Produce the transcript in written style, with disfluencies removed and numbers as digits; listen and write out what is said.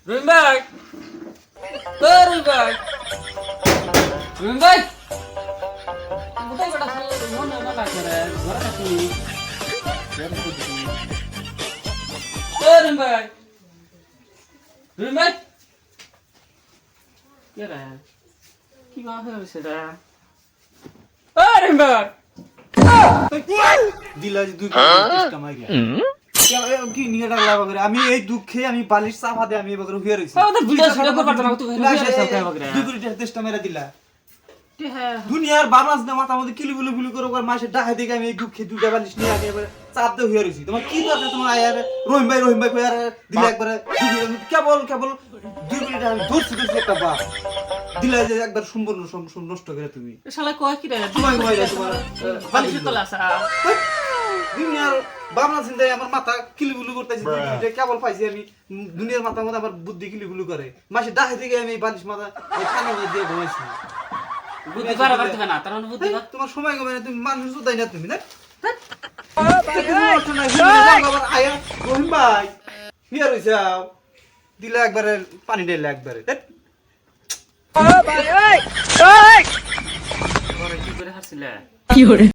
রহিম ভাই, ও রহিম ভাই, রহিম ভাই, কোথায় বেটা মনে না লাগছে রে, ঘরে নাকি? ও রহিম ভাই, রহিম ভাই, কে রে? কি মা হয়েছে রে? ও রহিম ভাই, দিলা যে দুই চেষ্টা মাইরা কি নিয়ে ডাকলা বগরে আমি এই দুঃখে আমি বালিশ চাপা দে আমি বগরে হইয়া রইছি ও তো ভিডিও ভিডিও করবার না তুই দুই কোটি টাকা চেষ্টা মেরা দিলা হ্যাঁ দুনিয়ার বাবাস না মাথা মধ্যে কিলু বিলু বিলু করে ওর মাসে ডাকে দিকে আমি এই দুঃখে দুইটা বালিশ নিয়ে আগে এবারে চাপ দে হইয়া রইছি তোমার কি দরকার তোমার আয়ার রহিম ভাই কই আর দিলা একবারে কেবল দুই কোটি টাকা আমি ধরছি একটা বাপ দিলা যে একবার সম্পূর্ণ নষ্ট করে তুমি শালা কয় কি রে? তোমার তোমার বালিশের তলে আসা। দুনিয়ার বাবনা চিন্তায় আমার মাথা কিলুগুলু করতেছি কেবল পাইছি আমি দুনিয়ার মাথার মধ্যে আমার বুদ্ধি কিলুগুলু করে মাসে ডাকে থেকে আমি বালিশ মাথা খানে দিয়ে ঘুমাইছি বুদ্ধি বাড়াবার দিবে না, তার মানে বুদ্ধি তোমার সময় কমে না তুমি মানুষ শুধাই না তুমি না রহিম ভাই হিয়ার হইছে দিলে একবারে পানি ঢেলে একবারে কি করে হাসছিলে?